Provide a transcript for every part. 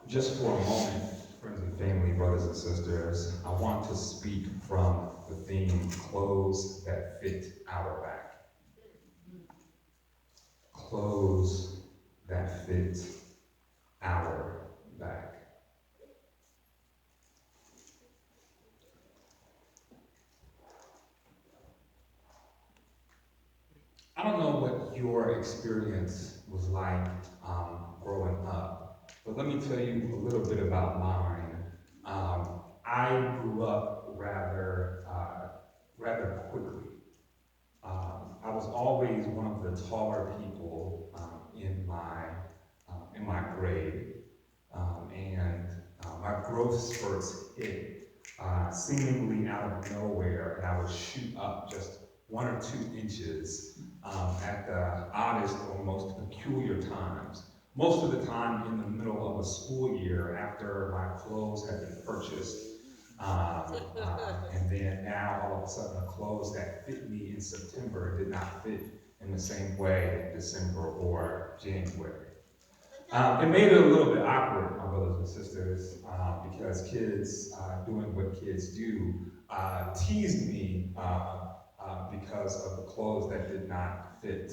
Just for a moment, friends and family, brothers and sisters, I want to speak from the theme clothes that fit our back. Clothes that fit our back. I don't know what your experience was like growing up, but let me tell you a little bit about mine. I grew up rather quickly. I was always one of the taller people in my grade, and my growth spurts hit seemingly out of nowhere, and I would shoot up just 1 or 2 inches at the oddest or most peculiar times. Most of the time in the middle of a school year after my clothes had been purchased. And then now all of a sudden the clothes that fit me in September did not fit in the same way in December or January. It made it a little bit awkward, my brothers and sisters, because kids doing what kids do teased me because of the clothes that did not fit.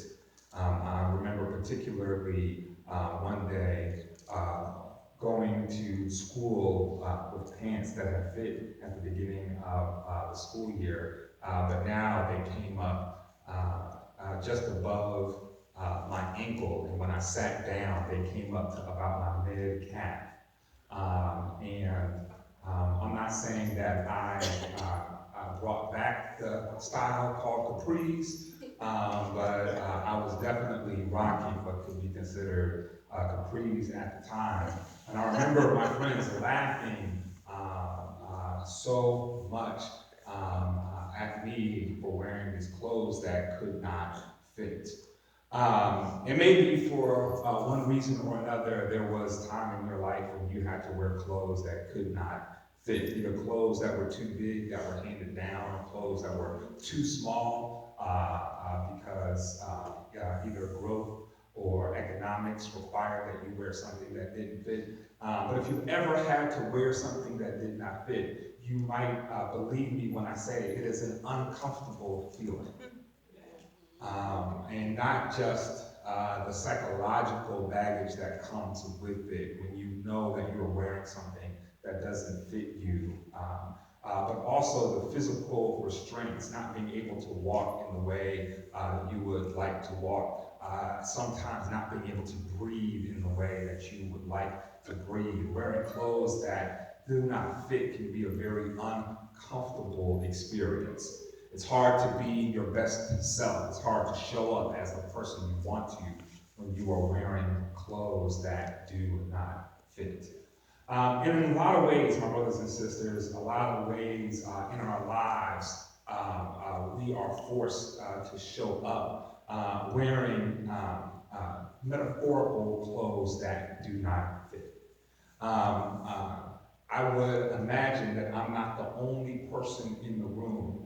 I remember particularly one day going to school with pants that had fit at the beginning of the school year, but now they came up just above my ankle, and when I sat down, they came up to about my mid-calf. And I'm not saying that I brought back the style called capris, but I was definitely rocking what could be considered capris at the time. And I remember my friends laughing so much at me for wearing these clothes that could not fit. And maybe for one reason or another, there was time in your life when you had to wear clothes that could not fit. Either clothes that were too big, that were handed down, or clothes that were too small because either growth or economics required that you wear something that didn't fit. But if you ever had to wear something that did not fit, you might believe me when I say it is an uncomfortable feeling. And not just the psychological baggage that comes with it when you know that you're wearing something that doesn't fit you, but also the physical restraints, not being able to walk in the way that you would like to walk, sometimes not being able to breathe in the way that you would like to breathe. Wearing clothes that do not fit can be a very uncomfortable experience. It's hard to be your best self. It's hard to show up as the person you want to when you are wearing clothes that do not fit. And in a lot of ways, my brothers and sisters, a lot of ways in our lives, we are forced to show up wearing metaphorical clothes that do not fit. Um, uh, I would imagine that I'm not the only person in the room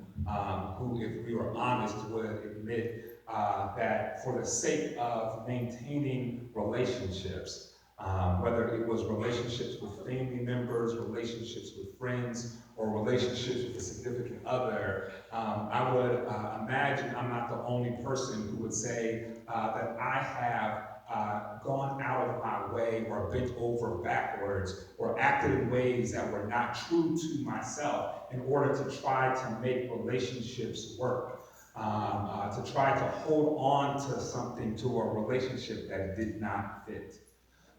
who, if we were honest, would admit that for the sake of maintaining relationships, whether it was relationships with family members, relationships with friends, or relationships with a significant other, I would imagine I'm not the only person who would say that I have gone out of my way or bent over backwards or acted in ways that were not true to myself in order to try to make relationships work, to try to hold on to something, to a relationship that did not fit.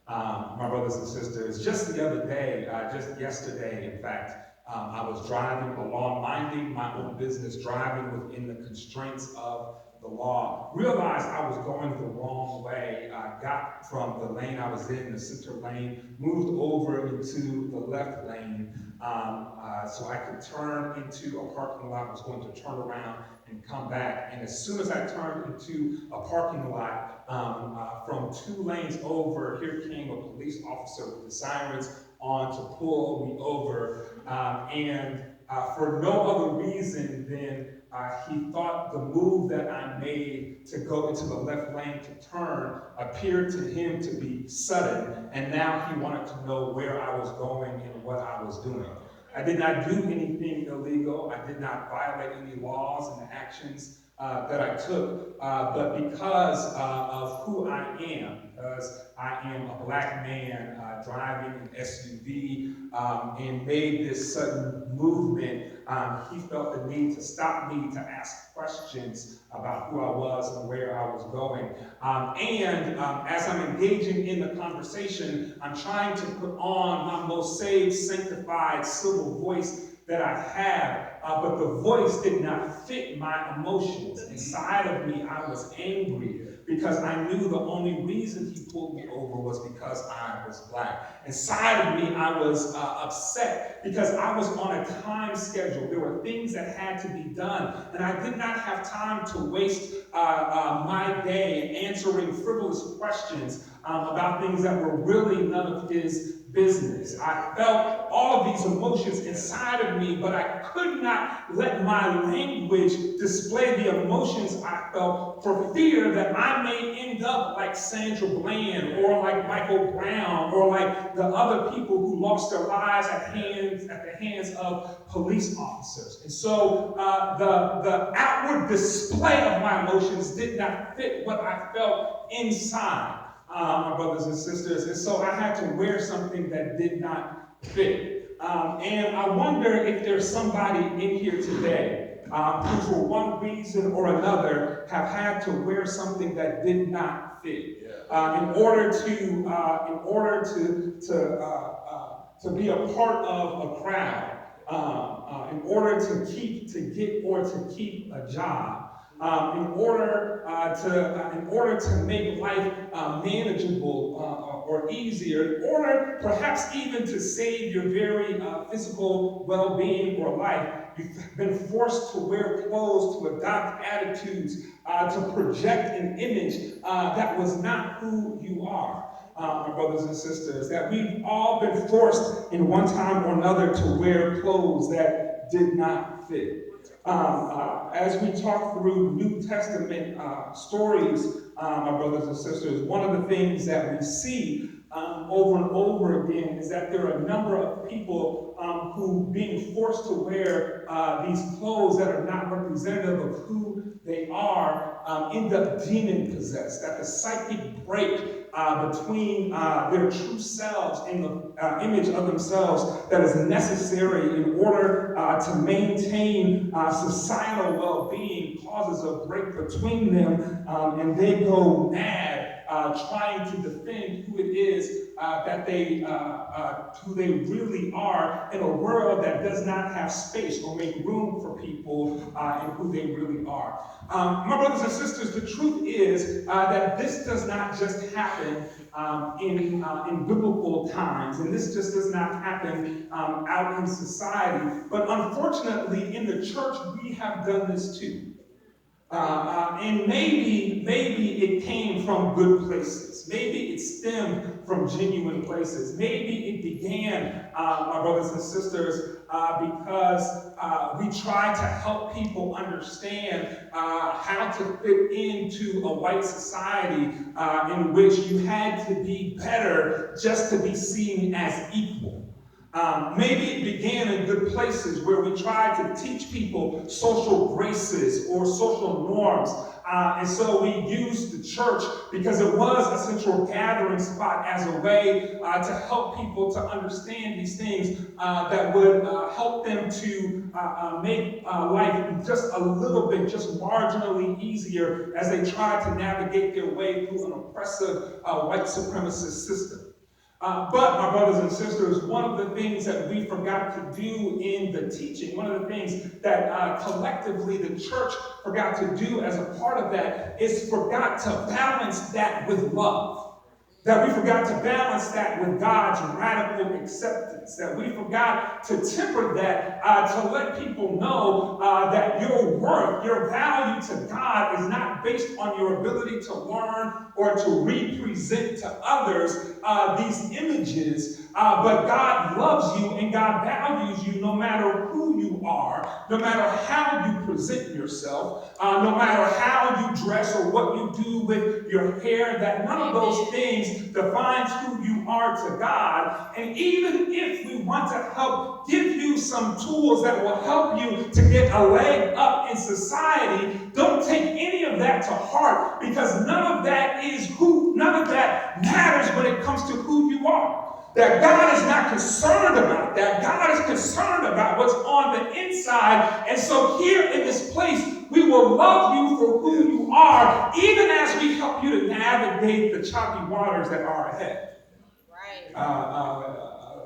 My brothers and sisters, just the other day, just yesterday, in fact, I was driving along, minding my own business, driving within the constraints of the law. Realized I was going the wrong way. I got from the lane I was in, the center lane, moved over into the left lane so I could turn into a parking lot. I was going to turn around and come back. And as soon as I turned into a parking lot, from 2 lanes over, here came a police officer with the sirens on to pull me over. And for no other reason than he thought the move that I made to go into the left lane to turn appeared to him to be sudden, and now he wanted to know where I was going and what I was doing. I did not do anything illegal. I did not violate any laws and actions that I took, but because of who I am, because I am a black man driving an SUV and made this sudden movement, he felt the need to stop me to ask questions about who I was and where I was going. As I'm engaging in the conversation, I'm trying to put on my most saved, sanctified, civil voice that I have, but the voice did not fit my emotions. Inside of me, I was angry because I knew the only reason he pulled me over was because I was black. Inside of me, I was upset because I was on a time schedule. There were things that had to be done, and I did not have time to waste my day answering frivolous questions about things that were really none of his business. I felt all of these emotions inside of me, but I could not let my language display the emotions I felt for fear that I may end up like Sandra Bland or like Michael Brown or like the other people who lost their lives at the hands of police officers. And so the outward display of my emotions did not fit what I felt inside. My brothers and sisters, and so I had to wear something that did not fit. And I wonder if there's somebody in here today who, for one reason or another, have had to wear something that did not fit in order to be a part of a crowd, in order to keep a job. In order to make life manageable or easier, in order perhaps even to save your very physical well-being or life, you've been forced to wear clothes, to adopt attitudes, to project an image that was not who you are. My brothers and sisters, that we've all been forced in one time or another to wear clothes that did not fit. As we talk through New Testament stories, my brothers and sisters, one of the things that we see over and over again is that there are a number of people who, being forced to wear these clothes that are not representative of who they are, end up demon-possessed. That the psychic break between their true selves and the image of themselves that is necessary in order to maintain societal well-being causes a break between them, and they go mad trying to defend who it is who they really are in a world that does not have space or make room for people in who they really are. My brothers and sisters, the truth is that this does not just happen in biblical times, and this just does not happen out in society, but unfortunately in the church we have done this too. And maybe it came from good places. Maybe it stemmed from genuine places. Maybe it began, my brothers and sisters, because we tried to help people understand how to fit into a white society in which you had to be better just to be seen as equal. Maybe it began in good places where we tried to teach people social graces or social norms. And so we used the church because it was a central gathering spot as a way to help people to understand these things that would help them to make life just a little bit, just marginally easier as they tried to navigate their way through an oppressive white supremacist system. But, my brothers and sisters, one of the things that we forgot to do in the teaching, one of the things that collectively the church forgot to do as a part of that is forgot to balance that with love. That we forgot to balance that with God's radical acceptance. That we forgot to temper that, to let people know that your worth, your value to God is not based on your ability to learn or to represent to others these images. But God loves you and God values you no matter who you are, no matter how you present yourself, no matter how you dress or what you do with your hair, that none of those things defines who you are to God. And even if we want to help give you some tools that will help you to get a leg up in society, don't take any of that to heart, because none of that matters when it comes to who you are. That God is not concerned about that. God is concerned about what's on the inside. And so here in this place, we will love you for who you are, even as we help you to navigate the choppy waters that are ahead. Right.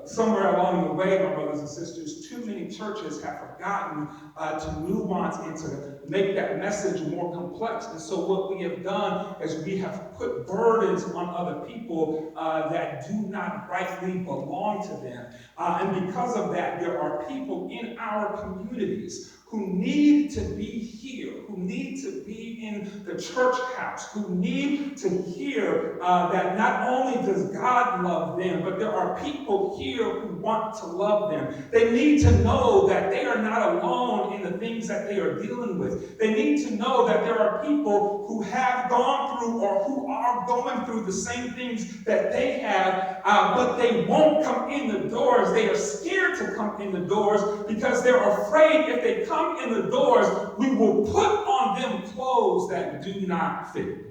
Somewhere along the way, my brothers and sisters, too many churches have forgotten to nuance and to make that message more complex. And so what we have done is we have put burdens on other people that do not rightly belong to them. And because of that, there are people in our communities who need to be here, who need to be in the church house, who need to hear that not only does God love them, but there are people here who want to love them. They need to know that they are not alone in the things that they are dealing with. They need to know that there are people who have gone through or who are going through the same things that they have, but they won't come in the doors. They are scared to come in the doors because they're afraid if they come in the doors, we will put on them clothes that do not fit.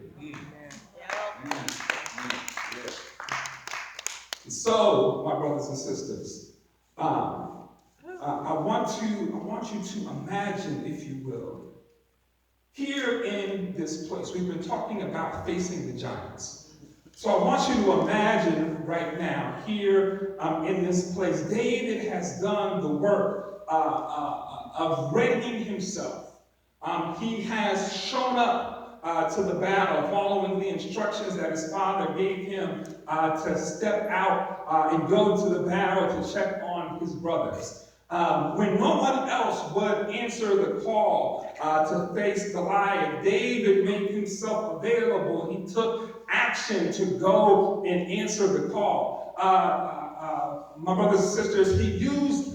So, my brothers and sisters, I want you to imagine, if you will, here in this place, we've been talking about facing the giants. So I want you to imagine right now, here in this place, David has done the work of readying himself. He has shown up to the battle, following the instructions that his father gave him to step out and go to the battle to check on his brothers. When no one else would answer the call to face Goliath, David made himself available. He took action to go and answer the call. My brothers and sisters, he used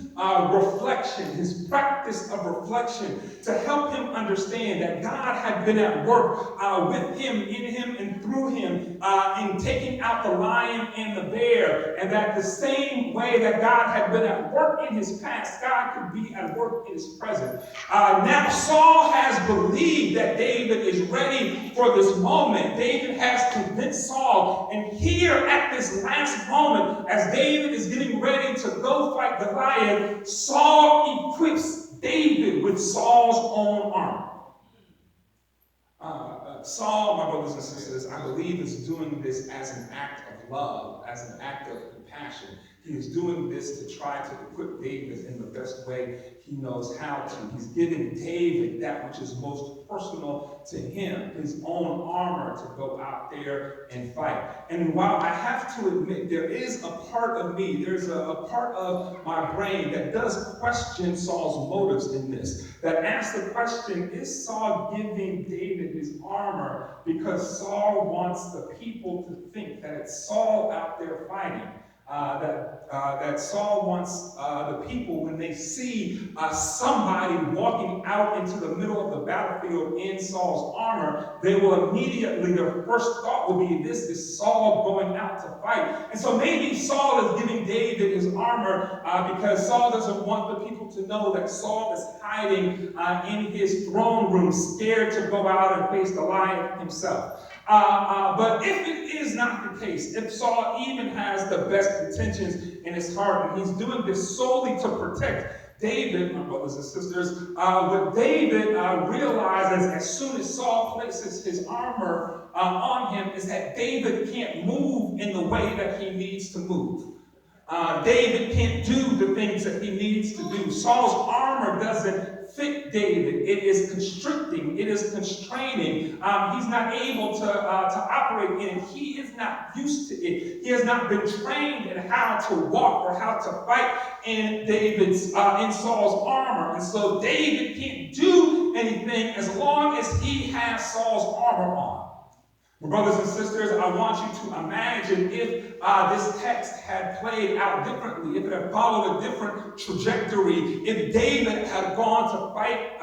reflection, his practice of reflection, to help him understand that God had been at work with him, in him, and through him in taking out the lion and the bear, and that the same way that God had been at work in his past, God could be at work in his present. Now Saul has believed that David is ready for this moment. David has convinced Saul, and here at this last moment, as David is getting ready to go fight Goliath, Saul equips David with Saul's own armor. Saul, my brothers and sisters, I believe is doing this as an act of love, as an act of compassion. He is doing this to try to equip David in the best way he knows how to. He's giving David that which is most personal to him, his own armor to go out there and fight. And while I have to admit, there is a part of me, there's a part of my brain that does question Saul's motives in this, that asks the question, is Saul giving David his armor because Saul wants the people to think that it's Saul out there fighting? That Saul wants the people, when they see somebody walking out into the middle of the battlefield in Saul's armor, they will immediately, their first thought will be, this is Saul going out to fight. And so maybe Saul is giving David his armor because Saul doesn't want the people to know that Saul is hiding in his throne room, scared to go out and face Goliath himself. But if it is not the case, if Saul even has the best intentions in his heart, and he's doing this solely to protect David, my brothers and sisters, what David realizes as soon as Saul places his armor on him is that David can't move in the way that he needs to move. David can't do the things that he needs to do. Saul's armor doesn't fit David. It is constricting. It is constraining. He's not able to operate in it. He is not used to it. He has not been trained in how to walk or how to fight in Saul's armor. And so David can't do anything as long as he has Saul's armor on. Brothers and sisters, I want you to imagine if this text had played out differently, if it had followed a different trajectory, if David had gone to fight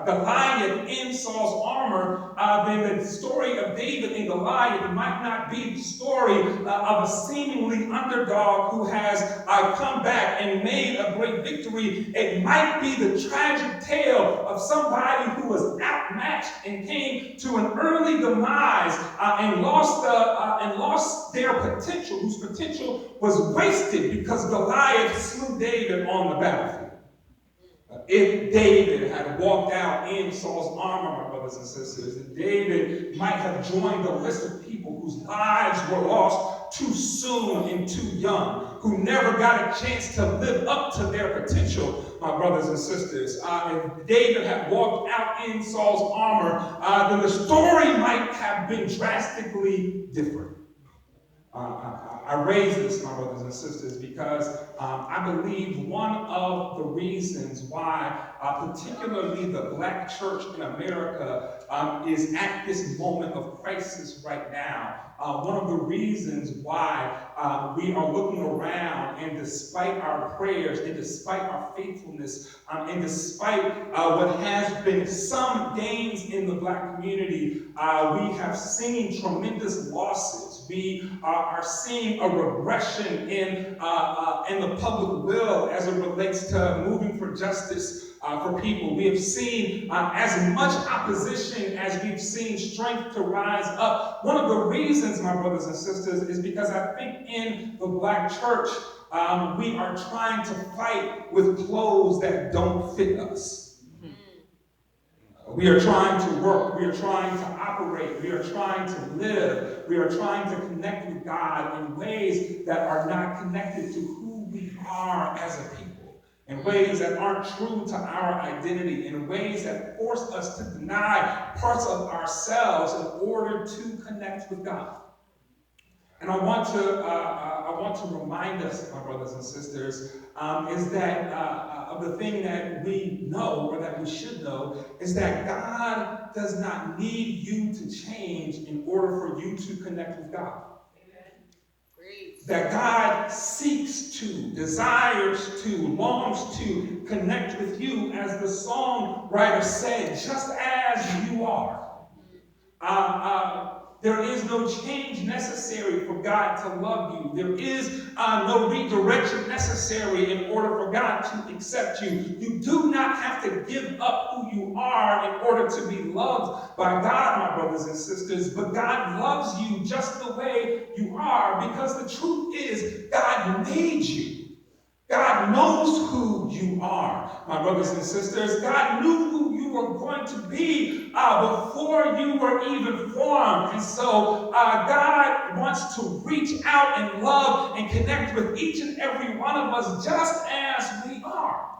Goliath in Saul's armor, then the story of David and Goliath might not be the story of a seemingly underdog who has come back and made a great victory. It might be the tragic tale of somebody who was outmatched and came to an early demise and lost their potential, whose potential was wasted because Goliath slew David on the battlefield. If David had walked out in Saul's armor, my brothers and sisters, David might have joined the list of people whose lives were lost too soon and too young, who never got a chance to live up to their potential, my brothers and sisters. If David had walked out in Saul's armor, then the story might have been drastically different. I raise this, my brothers and sisters, because I believe one of the reasons why, particularly the Black church in America, is at this moment of crisis right now. One of the reasons why we are looking around, and despite our prayers, and despite our faithfulness, and despite what has been some gains in the Black community, we have seen tremendous losses. We are seeing a regression in the public will as it relates to moving for justice for people. We have seen as much opposition as we've seen strength to rise up. One of the reasons, my brothers and sisters, is because I think in the Black church, we are trying to fight with clothes that don't fit us. We are trying to work. We are trying to operate. We are trying to live. We are trying to connect with God in ways that are not connected to who we are as a people, in ways that aren't true to our identity, in ways that force us to deny parts of ourselves in order to connect with God. And I want to remind us, my brothers and sisters, is that of the thing that we know, or that we should know, is that God does not need you to change in order for you to connect with God. Amen. Great. That God seeks to, desires to, longs to connect with you, as the songwriter said, just as you are. There is no change necessary for God to love you. There is no redirection necessary in order for God to accept you. You do not have to give up who you are in order to be loved by God, my brothers and sisters. But God loves you just the way you are, because the truth is God made you. God knows who you are, my brothers and sisters. God knew who you were going to be before you were even formed. And so God wants to reach out and love and connect with each and every one of us just as we are.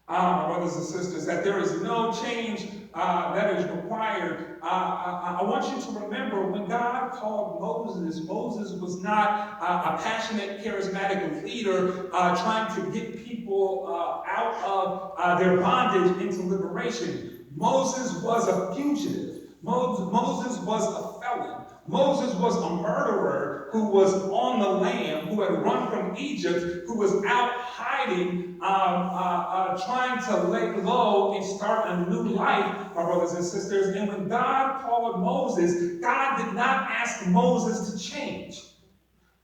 My brothers and sisters, that there is no change that is required. I want you to remember, when God called Moses, Moses was not a passionate, charismatic leader trying to get people out of their bondage into liberation. Moses was a fugitive. Moses was a felon. Moses was a murderer who was on the lam, who had run from Egypt, who was out hiding, trying to lay low and start a new life, my brothers and sisters. And when God called Moses, God did not ask Moses to change.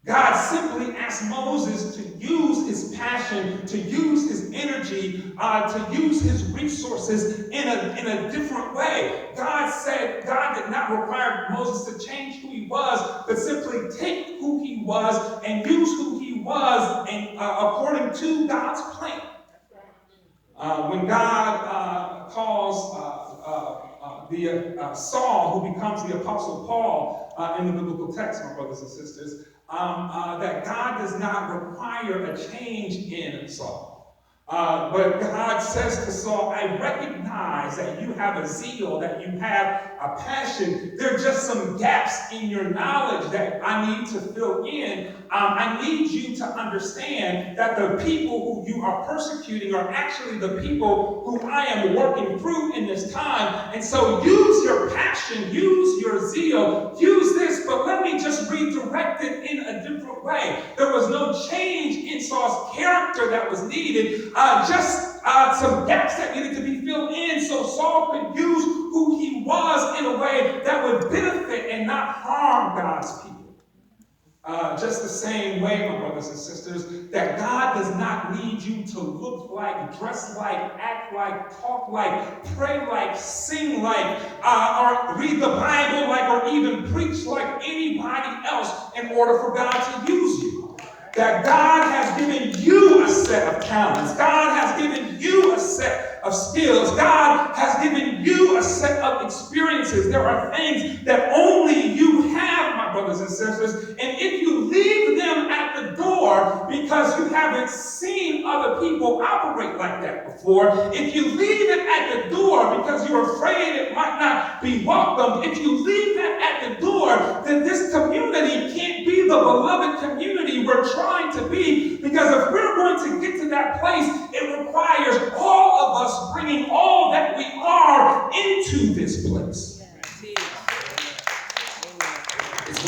God simply asked Moses to use his passion, to use his energy, to use his resources in a different way. God did not require Moses to change who he was, but simply take who he was and use who he was according to God's plan. When God calls Saul, who becomes the Apostle Paul in the biblical text, my brothers and sisters, that God does not require a change in Saul. But God says to Saul, I recognize that you have a zeal, that you have a passion. There are just some gaps in your knowledge that I need to fill in. I need you to understand that the people who you are persecuting are actually the people who I am working through in this time. And so use your passion, use your zeal, use this, but let me just redirect it in a different way. There was no change in Saul's character that was needed, just some gaps that needed to be filled in so Saul could use who he was in a way that would benefit and not harm God's people. Just the same way, my brothers and sisters, that God does not need you to look like, dress like, act like, talk like, pray like, sing like, or read the Bible like, or even preach like anybody else in order for God to use you. That God has given you a set of talents. God has given you a set of skills. God has given you a set of experiences. There are things that only you have, my brothers and sisters. And if you leave them at the door because you haven't seen other people operate like that before, if you leave it at the door because you're afraid it might not be welcomed, if you leave that at the door, then this community can't be the beloved community we're trying to be, because if we're going to get to that place, it requires all of us bringing all that we are into this place. It's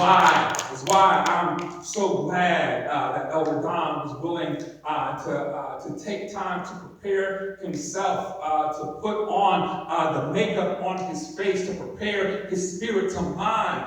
why I'm so glad that Elder Don was willing to take time to prepare himself, to put on the makeup on his face, to prepare his spirit to mime,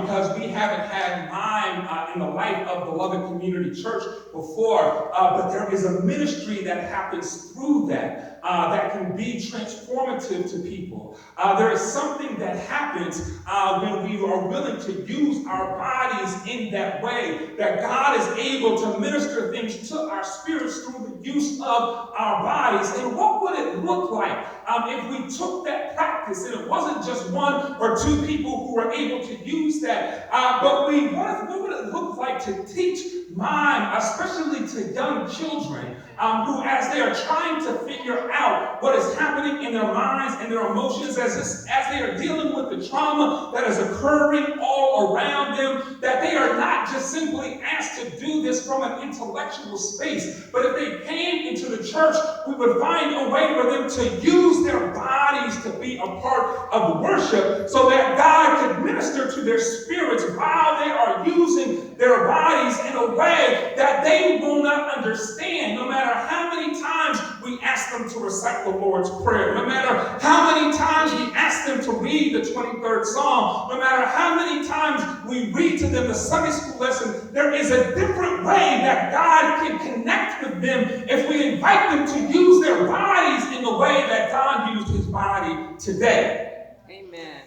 because we haven't had mime in the life of Beloved Community Church before, but there is a ministry that happens through that. That can be transformative to people. There is something that happens when we are willing to use our bodies in that way, that God is able to minister things to our spirits through the use of our bodies. And what would it look like if we took that practice and it wasn't just one or two people who were able to use that, but what would it look like to teach mime, especially to young children who, as they are trying to figure out what is happening in their minds and their emotions as they are dealing with the trauma that is occurring all around them, that they are not just simply asked to do this from an intellectual space, but if they came into the church, we would find a way for them to use their bodies to be a part of worship so that God could minister to their spirits while they are using their bodies in a way that they will not understand, no matter how many times we ask them to recite the Lord's Prayer, no matter how many times we ask them to read the 23rd Psalm, no matter how many times we read to them the Sunday school lesson. There is a different way that God can connect with them if we invite them to use their bodies in the way that God used his body today. Amen.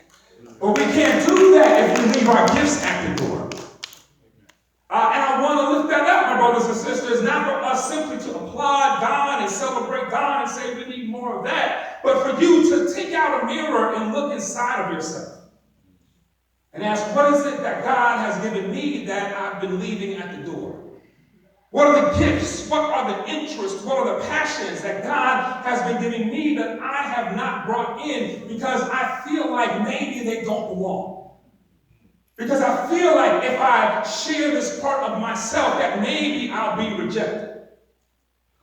But we can't do that if we leave our gifts at the door. And I want to lift that up, my brothers and sisters, not for us simply to applaud God and celebrate God and say we need more of that, but for you to take out a mirror and look inside of yourself and ask, what is it that God has given me that I've been leaving at the door? What are the gifts? What are the interests? What are the passions that God has been giving me that I have not brought in because I feel like maybe they don't belong? Because I feel like if I share this part of myself, that maybe I'll be rejected.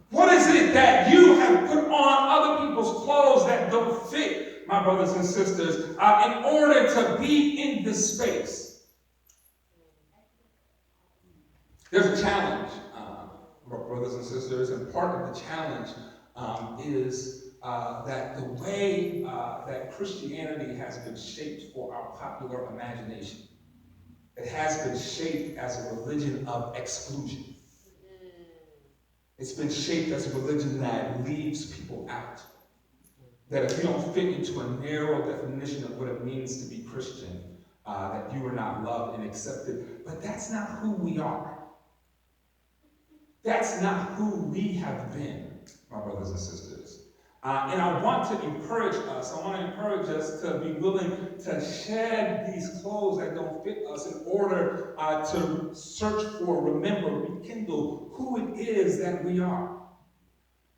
What is it that you have put on other people's clothes that don't fit, my brothers and sisters, in order to be in this space? There's a challenge, brothers and sisters, and part of the challenge is that the way that Christianity has been shaped for our popular imagination. It has been shaped as a religion of exclusion. It's been shaped as a religion that leaves people out. That if you don't fit into a narrow definition of what it means to be Christian, that you are not loved and accepted. But that's not who we are. That's not who we have been, my brothers and sisters. And I want to encourage us. I want to encourage us to be willing to shed these clothes that don't fit us in order to search for, remember, rekindle who it is that we are.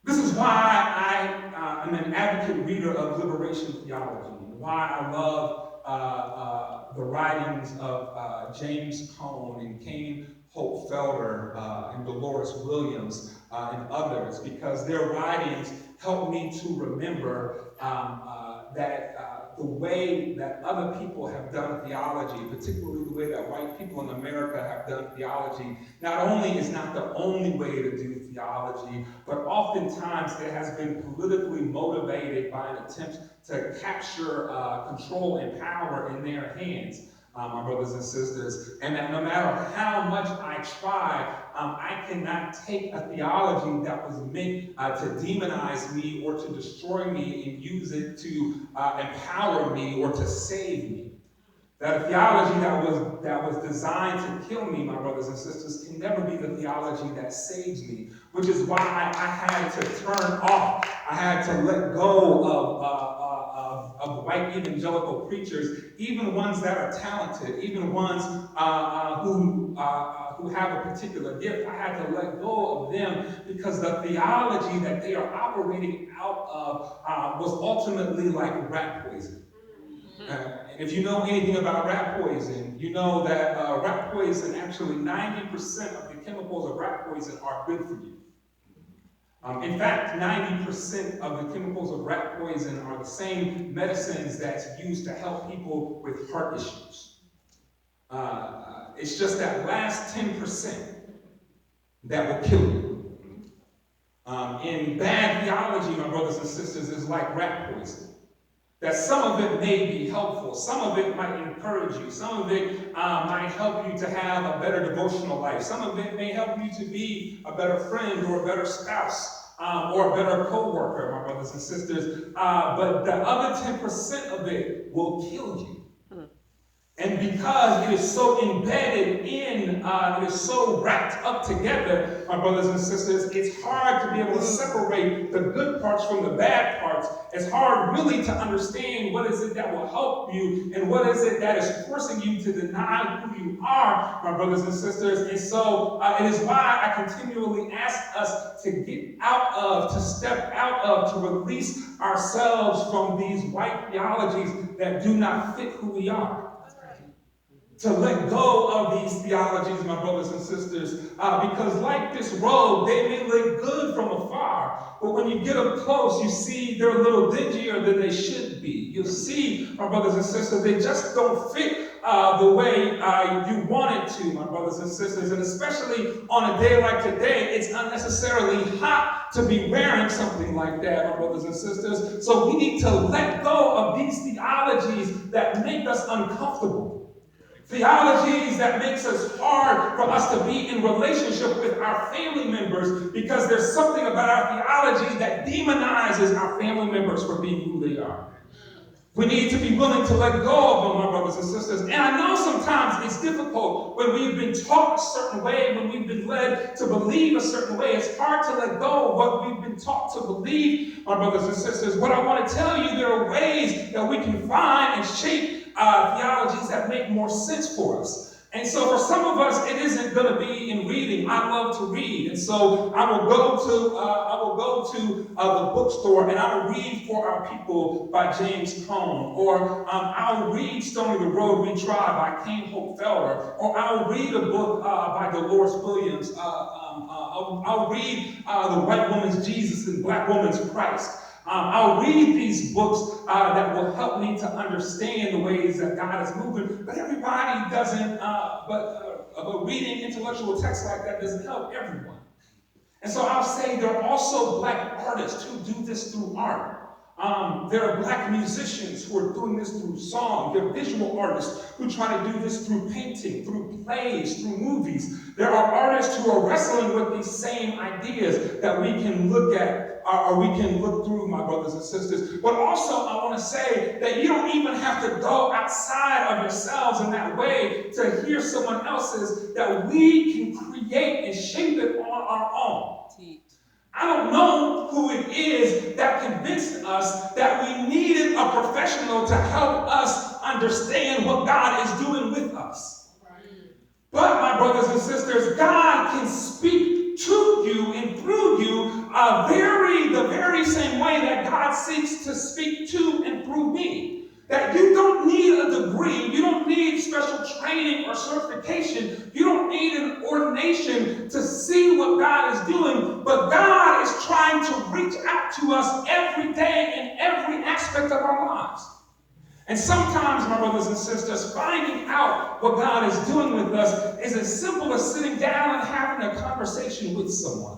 This is why I am an advocate reader of liberation theology, why I love the writings of James Cone and Kane Hope Felder and Dolores Williams and others, because their writings help me to remember that the way that other people have done theology, particularly the way that white people in America have done theology, not only is not the only way to do theology, but oftentimes it has been politically motivated by an attempt to capture control and power in their hands, my brothers and sisters, and that no matter how much I try, I cannot take a theology that was meant to demonize me or to destroy me and use it to empower me or to save me. That a theology that was designed to kill me, my brothers and sisters, can never be the theology that saves me, which is why I had to turn off. I had to let go of white evangelical preachers, even ones that are talented, even ones who have a particular gift. I had to let go of them because the theology that they are operating out of was ultimately like rat poison. And if you know anything about rat poison, you know that rat poison, actually 90% of the chemicals of rat poison are good for you. In fact, 90% of the chemicals of rat poison are the same medicines that's used to help people with heart issues. It's just that last 10% that will kill you. In bad theology, my brothers and sisters, is like rat poison. That some of it may be helpful, some of it might encourage you, some of it might help you to have a better devotional life, some of it may help you to be a better friend or a better spouse or a better co-worker, my brothers and sisters, but the other 10% of it will kill you. And because it is so embedded in, it is so wrapped up together, my brothers and sisters, it's hard to be able to separate the good parts from the bad parts. It's hard really to understand what is it that will help you and what is it that is forcing you to deny who you are, my brothers and sisters. And so it is why I continually ask us to get out of, to step out of, to release ourselves from these white theologies that do not fit who we are. To let go of these theologies, my brothers and sisters, because like this road, they may look good from afar, but when you get up close, you see they're a little dingier than they should be. You'll see, my brothers and sisters, they just don't fit the way you want it to, my brothers and sisters, and especially on a day like today, it's unnecessarily hot to be wearing something like that, my brothers and sisters. So we need to let go of these theologies that make us uncomfortable. Theologies that makes us hard for us to be in relationship with our family members because there's something about our theology that demonizes our family members for being who they are. We need to be willing to let go of them, my brothers and sisters. And I know sometimes it's difficult when we've been taught a certain way, when we've been led to believe a certain way. It's hard to let go of what we've been taught to believe, my brothers and sisters. What I want to tell you, there are ways that we can find and shape theologies that make more sense for us. And so for some of us, it isn't going to be in reading. I love to read. And so I will go to the bookstore and I will read For Our People by James Cone. Or I'll read Stony the Road We Trod by Kane Hope Felder. Or I'll read a book by Dolores Williams. I'll read The White Woman's Jesus and Black Woman's Christ. I'll read these books that will help me to understand the ways that God is moving, but everybody doesn't, but reading intellectual texts like that doesn't help everyone. And so I'll say there are also black artists who do this through art. There are black musicians who are doing this through song. There are visual artists who try to do this through painting, through plays, through movies. There are artists who are wrestling with these same ideas that we can look at or we can look through, my brothers and sisters. But also, I want to say that you don't even have to go outside of yourselves in that way to hear someone else's, that we can create and shape it on our own. I don't know who it is that convinced us that we needed a professional to help us understand what God is doing with us. But, my brothers and sisters, God can speak to you and through you the very same way that God seeks to speak to and through me. That you don't need a degree, you don't need special training or certification, you don't need an ordination to see what God is doing, but God is trying to reach out to us every day in every aspect of our lives. And sometimes, my brothers and sisters, finding out what God is doing with us is as simple as sitting down and having a conversation with someone.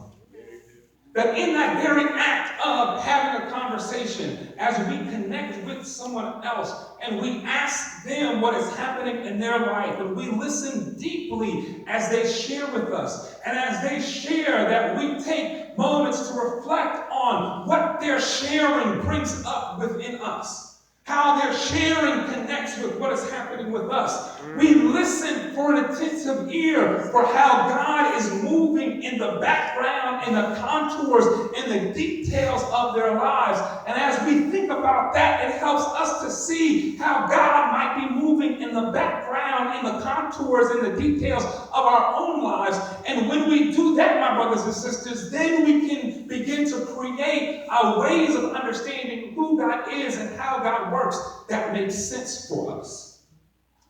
That in that very act of having a conversation, as we connect with someone else and we ask them what is happening in their life, and we listen deeply as they share with us, and as they share, that we take moments to reflect on what their sharing brings up within us. How their sharing connects with what is happening with us. We listen for an attentive ear for how God is moving in the background, in the contours, in the details of their lives. And as we think about that, it helps us to see how God might be moving in the background, in the contours, in the details of our own lives. And when we do that, my brothers and sisters, then we can begin to create ways of understanding who God is and how God works that makes sense for us.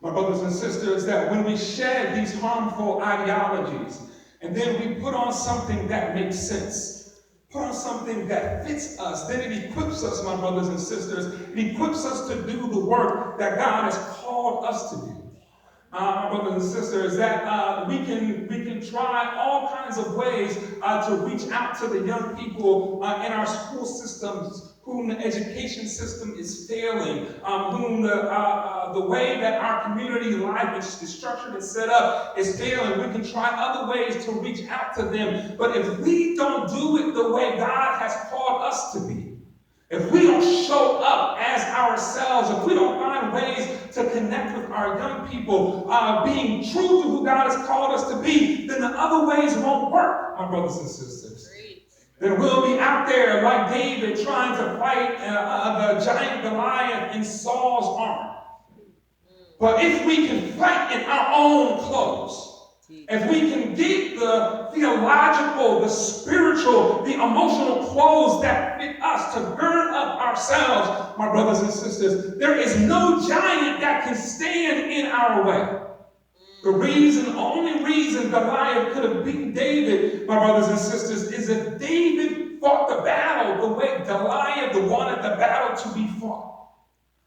My brothers and sisters, that when we shed these harmful ideologies and then we put on something that makes sense, put on something that fits us, then it equips us, my brothers and sisters, it equips us to do the work that God has called us to do. My brothers and sisters, that we can try all kinds of ways to reach out to the young people in our school systems whom the education system is failing, whom the way that our community life is structured and set up is failing. We can try other ways to reach out to them. But if we don't do it the way God has called us to be, if we don't show up as ourselves, if we don't find ways to connect with our young people, being true to who God has called us to be, then the other ways won't work, my brothers and sisters. Then we'll be out there like David trying to fight the giant Goliath in Saul's armor. But if we can fight in our own clothes, if we can get the theological, the spiritual, the emotional clothes that fit us to gird up ourselves, my brothers and sisters, there is no giant that can stand in our way. The only reason Goliath could have beaten David, my brothers and sisters, is if David fought the battle the way Goliath wanted the battle to be fought.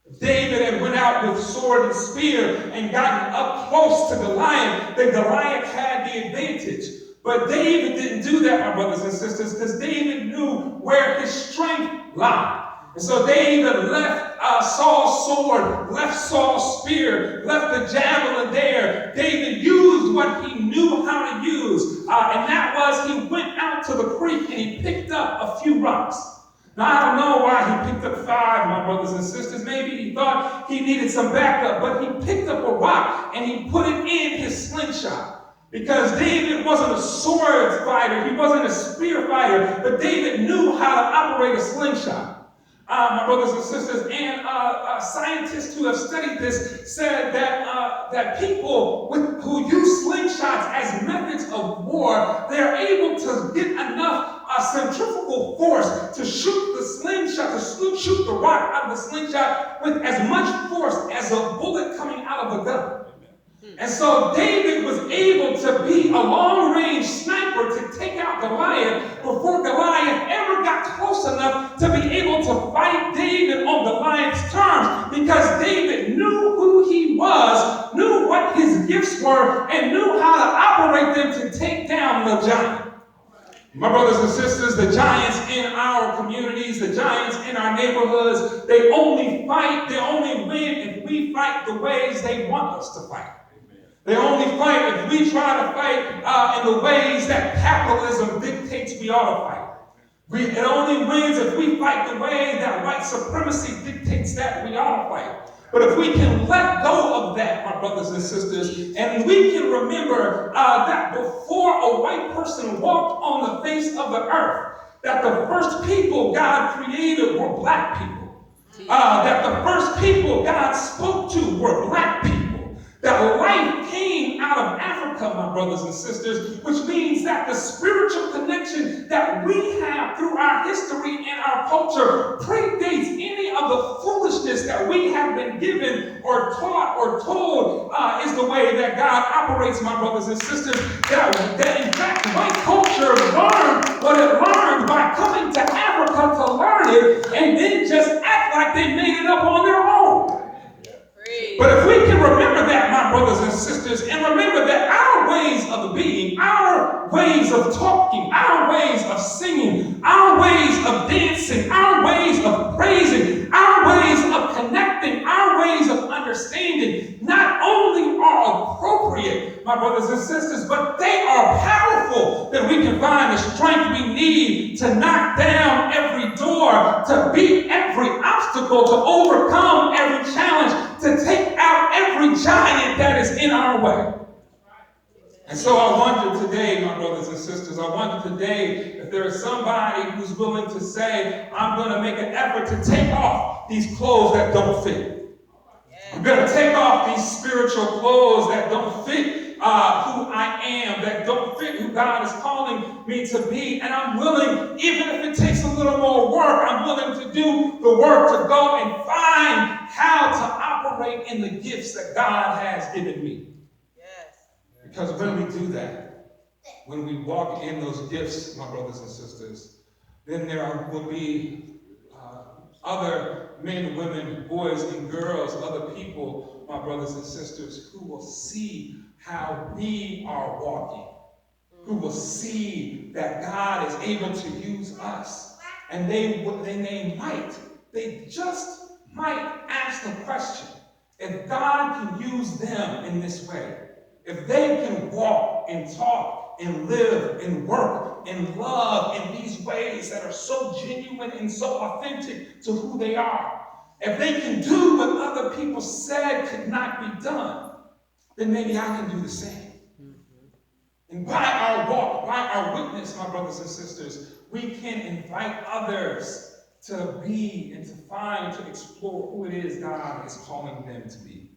If David had went out with sword and spear and gotten up close to Goliath, then Goliath had the advantage. But David didn't do that, my brothers and sisters, because David knew where his strength lied. And so David left Saul's sword, left Saul's spear, left the javelin there. David used what he knew how to use. And that was he went out to the creek and he picked up a few rocks. Now, I don't know why he picked up 5, my brothers and sisters. Maybe he thought he needed some backup, but he picked up a rock and he put it in his slingshot. Because David wasn't a sword fighter, he wasn't a spear fighter, but David knew how to operate a slingshot. My brothers and sisters, and scientists who have studied this said that people who use slingshots as methods of war, they're able to get enough centrifugal force to shoot the slingshot, to shoot the rock out of the slingshot with as much force as a bullet coming out of a gun. And so David was able to be a long-range sniper to take out Goliath before Goliath ever got close enough to be able to fight David on Goliath's terms, because David knew who he was, knew what his gifts were, and knew how to operate them to take down the giant. My brothers and sisters, the giants in our communities, the giants in our neighborhoods, they only win if we fight the ways they want us to fight. They only fight if we try to fight in the ways that capitalism dictates we ought to fight. It only wins if we fight the way that white supremacy dictates that we ought to fight. But if we can let go of that, my brothers and sisters, and we can remember that before a white person walked on the face of the earth, that the first people God created were black people. That the first people God spoke to were black people. That life came out of Africa Africa, my brothers and sisters, which means that the spiritual connection that we have through our history and our culture predates any of the foolishness that we have been given or taught or told is the way that God operates, my brothers and sisters. That in fact, white culture learned what it learned by coming to Africa to learn it and then just act like they made it up on their own. But if we can remember that, my brothers and sisters, and remember that our ways of being, our ways of talking, our ways of singing, our ways of dancing, our ways of praising, our ways of connecting, our ways of understanding, not only are appropriate, my brothers and sisters, but they are powerful, that we can find the strength we need to knock down every door, to beat every obstacle, to overcome every challenge, to take out every giant that is in our way. And so I wonder today, my brothers and sisters, I wonder today if there is somebody who's willing to say, I'm going to make an effort to take off these clothes that don't fit. I'm going to take off these spiritual clothes that don't fit who I am, that don't fit who God is calling me to be. And I'm willing, even if it takes a little more work, I'm willing to do the work to go and find how to operate in the gifts that God has given me. Yes. Because when we do that, when we walk in those gifts, my brothers and sisters, then there will be other men, women, boys, and girls, other people, my brothers and sisters, who will see how we are walking, who will see that God is able to use us. And they just might ask the question, if God can use them in this way, if they can walk and talk and live and work and love in these ways that are so genuine and so authentic to who they are, if they can do what other people said could not be done, then maybe I can do the same. And by our walk, by our witness, my brothers and sisters, we can invite others to be and to find, to explore who it is God is calling them to be.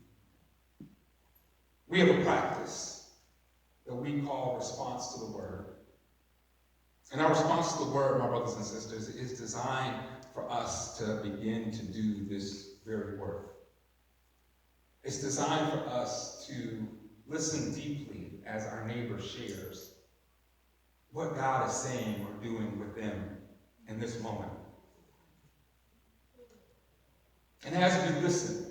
We have a practice that we call response to the word. And our response to the word, my brothers and sisters, is designed for us to begin to do this very work. It's designed for us to listen deeply as our neighbor shares what God is saying or doing with them in this moment. And as we listen,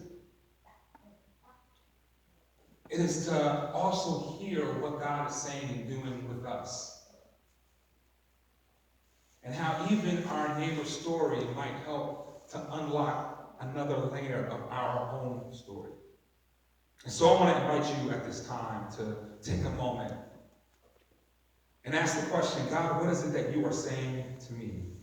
it is to also hear what God is saying and doing with us. And how even our neighbor's story might help to unlock another layer of our own story. And so I want to invite you at this time to take a moment and ask the question, God, what is it that you are saying to me?